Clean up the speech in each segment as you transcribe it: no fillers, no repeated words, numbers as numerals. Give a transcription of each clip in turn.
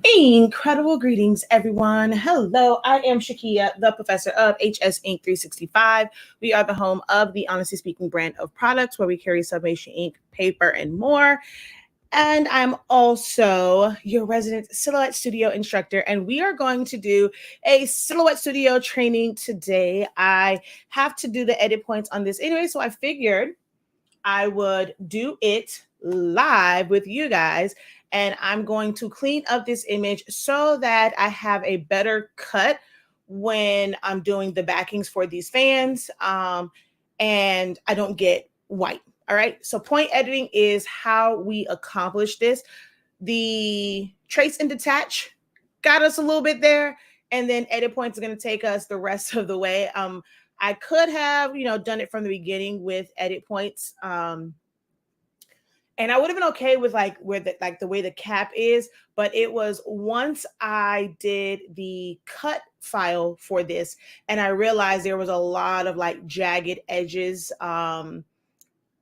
Incredible greetings, everyone. Hello, I am Shakia, the professor of HSINK365. We are the home of the Honestly Speaking brand of products where we carry Sublimation ink, paper, and more. And I'm also your resident Silhouette Studio instructor, and we are going to do a Silhouette Studio training today. I have to do the edit points on this anyway, so I figured I would do it live with you guys, and I'm going to clean up this image so that I have a better cut when I'm doing the backings for these fans, and I don't get white. All right, so point editing is how we accomplish this. The trace and detach got us a little bit there, and then edit points are going to take us the rest of the way. I could have, done it from the beginning with edit points. And I would have been okay with the way the cap is, but it was once I did the cut file for this and I realized there was a lot of like jagged edges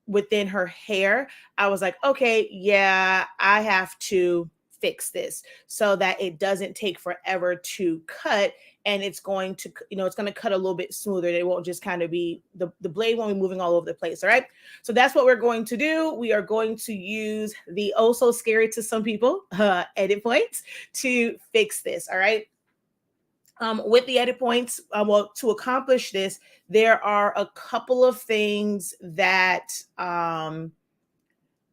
within her hair. I was like, okay, yeah, I have to fix this so that it doesn't take forever to cut, and it's going to, it's going to cut a little bit smoother. It won't just kind of be, the blade won't be moving all over the place. All right. So that's what we're going to do. We are going to use the oh so scary to some people edit points to fix this. All right. With the edit points, to accomplish this, there are a couple of things that's going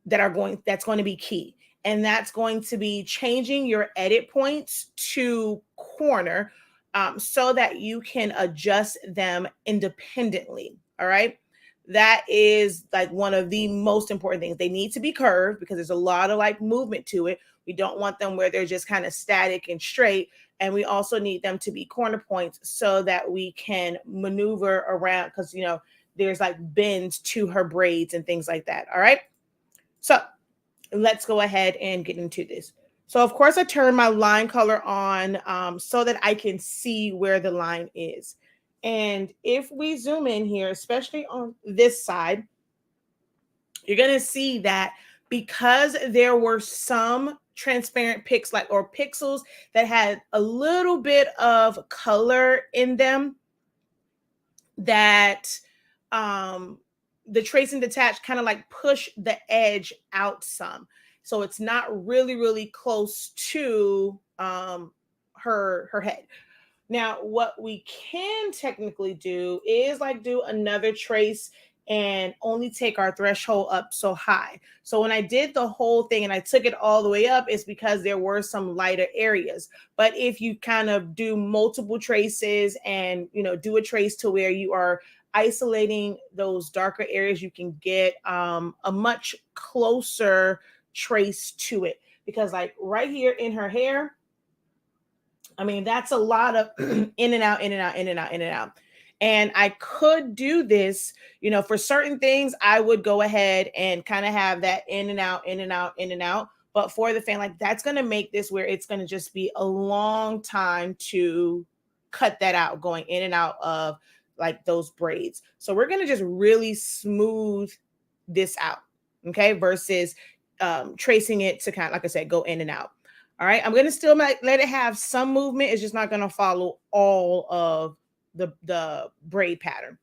to be key. And that's going to be changing your edit points to corner so that you can adjust them independently. All right. That is like one of the most important things. They need to be curved because there's a lot of like movement to it. We don't want them where they're just kind of static and straight. And we also need them to be corner points so that we can maneuver around because, there's like bends to her braids and things like that. All right. So let's go ahead and get into this. So of course I turn my line color on so that I can see where the line is. And if we zoom in here, especially on this side, you're going to see that because there were some transparent pixels that had a little bit of color in them, that the trace and detach kind of like push the edge out some. So it's not really, really close to her head. Now, what we can technically do is like do another trace and only take our threshold up so high. So when I did the whole thing and I took it all the way up, it's because there were some lighter areas. But if you kind of do multiple traces and, do a trace to where you are isolating those darker areas, you can get a much closer trace to it. Because like right here in her hair, I mean, that's a lot of in and out, in and out, in and out, in and out. And I could do this, for certain things, I would go ahead and kind of have that in and out, in and out, in and out. But for the fan, like that's going to make this where it's going to just be a long time to cut that out, going in and out of like those braids. So we're going to just really smooth this out. Okay. Versus tracing it to kind of, like I said, go in and out. All right, I'm going to still let it have some movement. It's just not going to follow all of the braid pattern.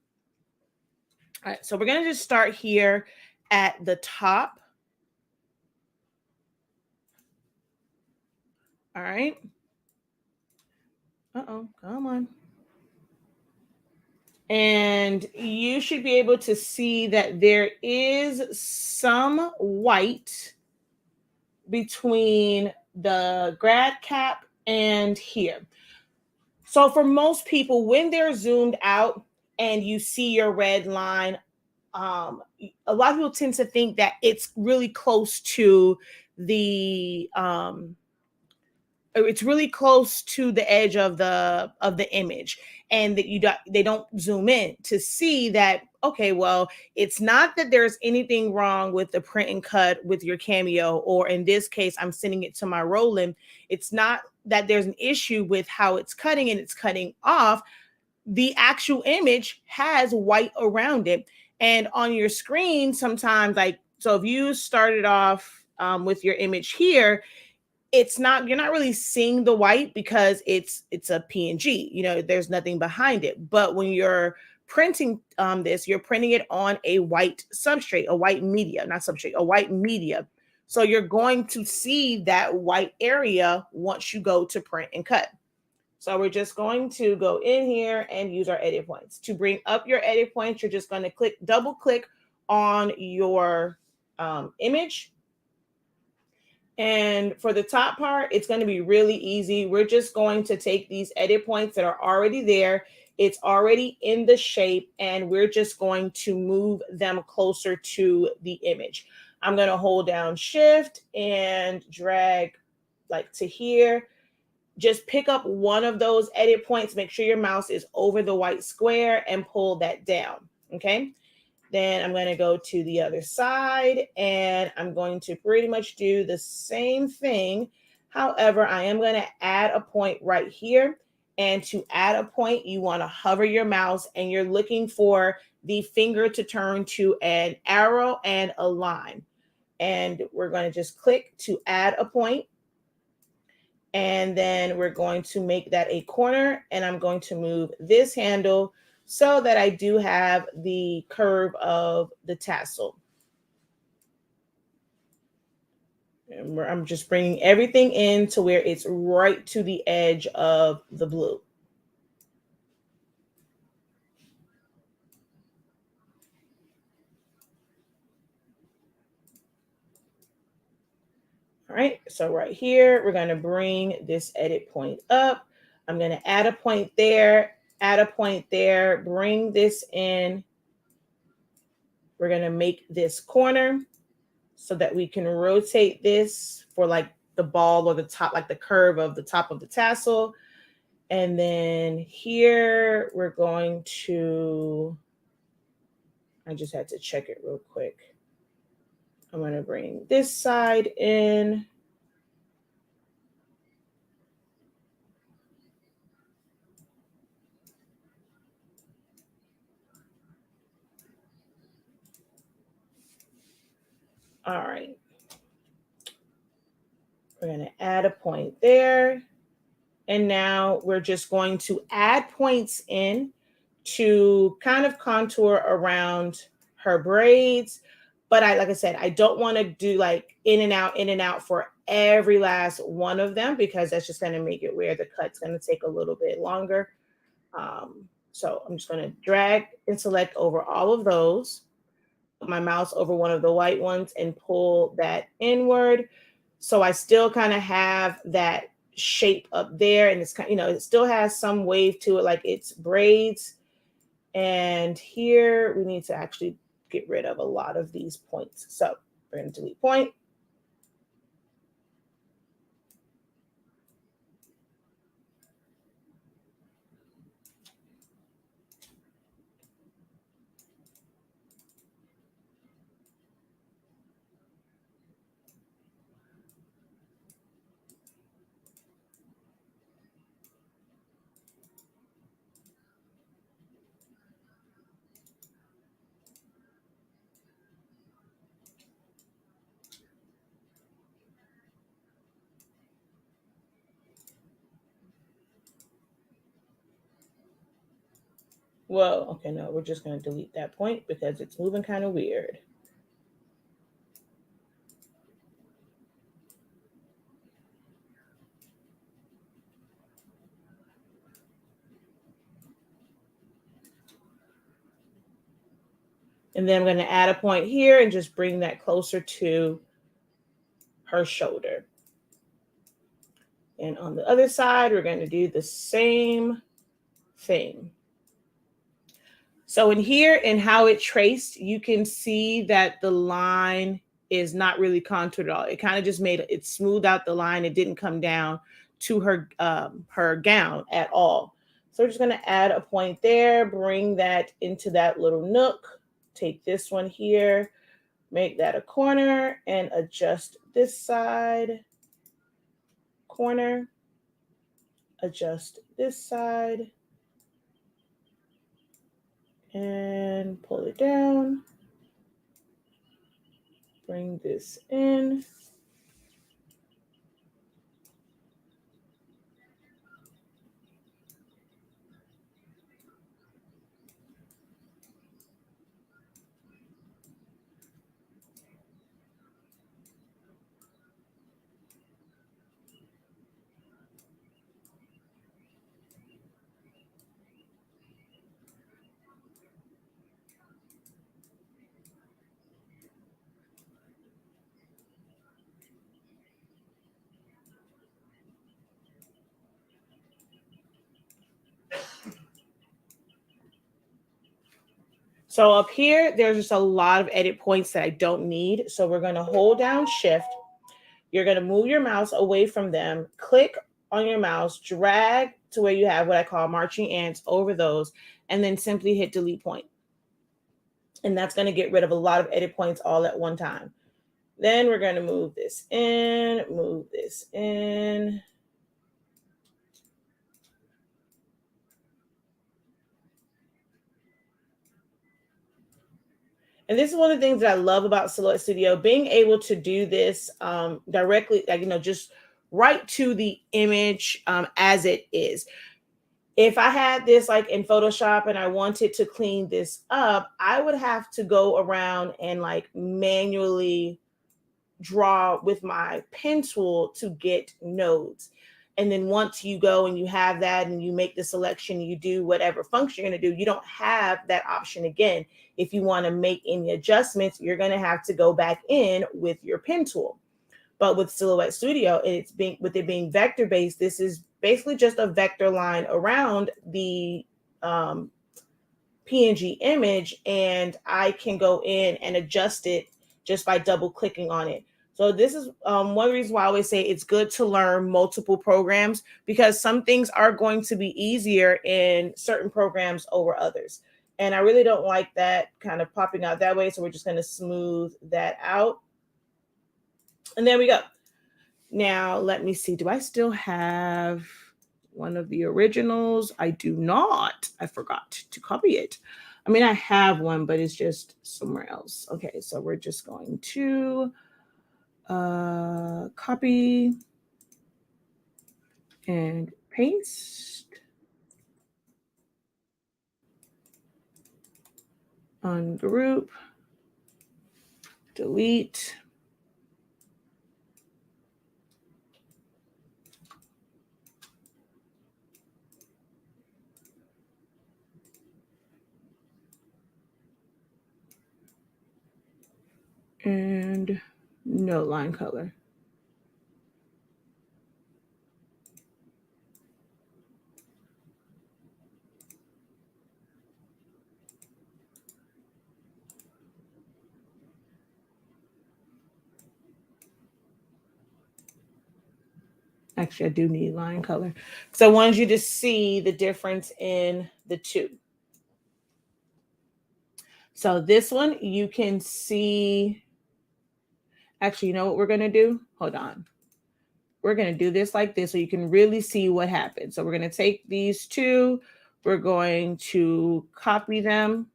All right, so we're going to just start here at the top. All right. Uh-oh, come on. And you should be able to see that there is some white between the grad cap and here. So for most people, when they're zoomed out and you see your red line, a lot of people tend to think that it's really close to the it's really close to the edge of the image, and that they don't zoom in to see that, okay, well, it's not that there's anything wrong with the print and cut with your Cameo, or in this case, I'm sending it to my Roland. It's not that there's an issue with how it's cutting and it's cutting off. The actual image has white around it. And on your screen, sometimes so if you started off with your image here, you're not really seeing the white because it's a PNG, you know, there's nothing behind it. But when you're printing this, you're printing it on a white substrate, a white media, not substrate, a white media. So you're going to see that white area once you go to print and cut. So we're just going to go in here and use our edit points. To bring up your edit points, you're just going to double click on your image. And for the top part, it's going to be really easy. We're just going to take these edit points that are already there. It's already in the shape, and we're just going to move them closer to the image. I'm going to hold down Shift and drag like to here. Just pick up one of those edit points. Make sure your mouse is over the white square and pull that down. Okay. Then I'm going to go to the other side and I'm going to pretty much do the same thing. However, I am going to add a point right here. And to add a point, you want to hover your mouse and you're looking for the finger to turn to an arrow and a line. And we're going to just click to add a point. And then we're going to make that a corner, and I'm going to move this handle so that I do have the curve of the tassel. And I'm just bringing everything in to where it's right to the edge of the blue. All right, so right here, we're going to bring this edit point up. I'm going to add a point there, bring this in. We're going to make this corner so that we can rotate this for like the ball or the top, like the curve of the top of the tassel. And then here we're going to, I just had to check it real quick. I'm going to bring this side in. All right. We're going to add a point there. And now we're just going to add points in to kind of contour around her braids. But like I said, I don't want to do like in and out for every last one of them because that's just going to make it where the cut's going to take a little bit longer. So I'm just going to drag and select over all of those. Put my mouse over one of the white ones and pull that inward. So I still kind of have that shape up there, and it's kind, you know, it still has some wave to it, like it's braids. And here we need to actually get rid of a lot of these points. So we're going to delete point. Well, okay, no, we're just going to delete that point because it's moving kind of weird. And then I'm going to add a point here and just bring that closer to her shoulder. And on the other side, we're going to do the same thing. So in here and how it traced, you can see that the line is not really contoured at all. It kind of just it smoothed out the line. It didn't come down to her gown at all. So we're just going to add a point there, bring that into that little nook, take this one here, make that a corner, and adjust this side, corner, adjust this side, and pull it down. Bring this in. So up here, there's just a lot of edit points that I don't need. So we're going to hold down Shift. You're going to move your mouse away from them, click on your mouse, drag to where you have what I call marching ants over those, and then simply hit delete point. And that's going to get rid of a lot of edit points all at one time. Then we're going to move this in, move this in. And this is one of the things that I love about Silhouette Studio, being able to do this directly, like, just right to the image as it is. If I had this like in Photoshop and I wanted to clean this up, I would have to go around and like manually draw with my pen tool to get nodes. And then once you go and you have that and you make the selection, you do whatever function you're going to do, you don't have that option again. If you want to make any adjustments, you're going to have to go back in with your pen tool. But with Silhouette Studio, with it being vector based, this is basically just a vector line around the PNG image, and I can go in and adjust it just by double clicking on it. So this is one reason why I always say it's good to learn multiple programs, because some things are going to be easier in certain programs over others. And I really don't like that kind of popping out that way. So we're just going to smooth that out. And there we go. Now, let me see. Do I still have one of the originals? I do not. I forgot to copy it. I mean, I have one, but it's just somewhere else. Okay, so we're just going to copy and paste. Ungroup. Delete. And no line color. Actually, I do need line color. So I wanted you to see the difference in the two. So this one, you can see. Actually, you know what we're going to do? Hold on. We're going to do this like this so you can really see what happens. So we're going to take these two. We're going to copy them.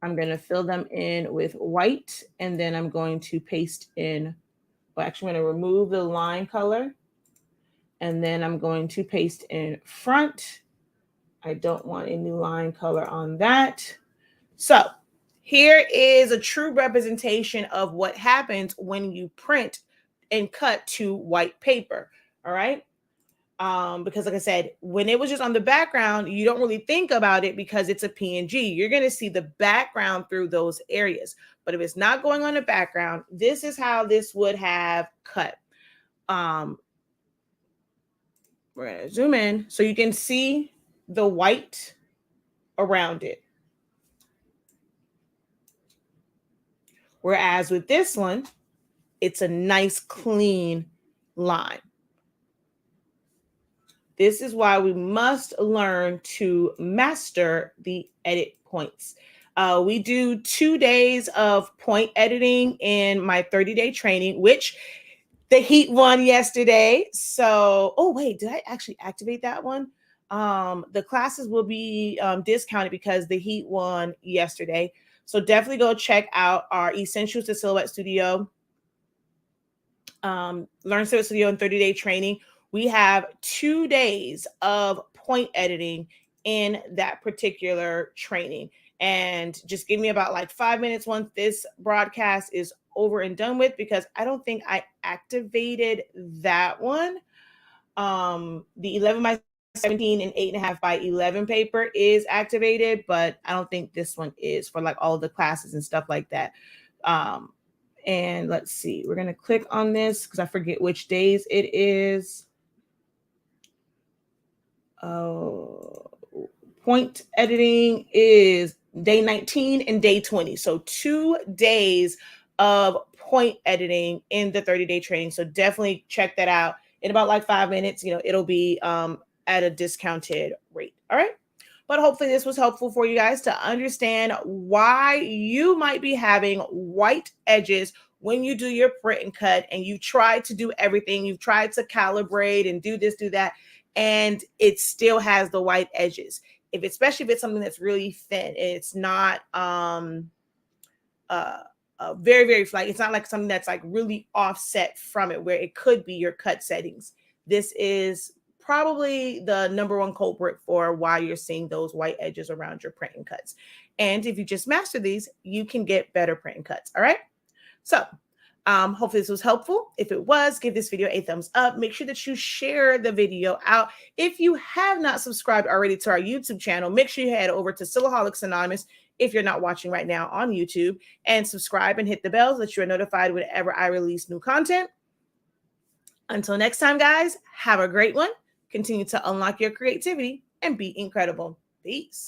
I'm going to fill them in with white, and then I'm going to paste in. Well, actually, I'm going to remove the line color, and then I'm going to paste in front. I don't want any line color on that. So here is a true representation of what happens when you print and cut to white paper. All right. Because like I said, when it was just on the background, you don't really think about it because it's a PNG. You're going to see the background through those areas. But if it's not going on the background, this is how this would have cut. We're going to zoom in so you can see the white around it. Whereas with this one, it's a nice clean line. This is why we must learn to master the edit points. We do 2 days of point editing in my 30-day training, which the Heat won yesterday. So, oh wait, did I actually activate that one? The classes will be discounted because the Heat won yesterday. So definitely go check out our Essentials to Silhouette Studio. Learn Silhouette Studio in 30-day training. We have 2 days of point editing in that particular training. And just give me about like 5 minutes once this broadcast is over and done with, because I don't think I activated that one. The 11 by 17 and 8.5 by 11 paper is activated, but I don't think this one is for like all the classes and stuff like that. And let's see, we're going to click on this because I forget which days it is. Point editing is day 19 and day 20. So 2 days of point editing in the 30-day training. So definitely check that out in about like 5 minutes. It'll be at a discounted rate. All right. But hopefully this was helpful for you guys to understand why you might be having white edges when you do your print and cut, and you try to do everything. You've tried to calibrate and do this, do that, and it still has the white edges. Especially if it's something that's really thin, it's not very, very flat. It's not like something that's like really offset from it where it could be your cut settings. This is probably the number one culprit for why you're seeing those white edges around your print and cuts. And if you just master these, you can get better print and cuts. All right. So hopefully this was helpful. If it was, give this video a thumbs up. Make sure that you share the video out. If you have not subscribed already to our YouTube channel, make sure you head over to Silaholics Anonymous if you're not watching right now on YouTube, and subscribe and hit the bell so that you are notified whenever I release new content. Until next time, guys, have a great one. Continue to unlock your creativity and be incredible. Peace.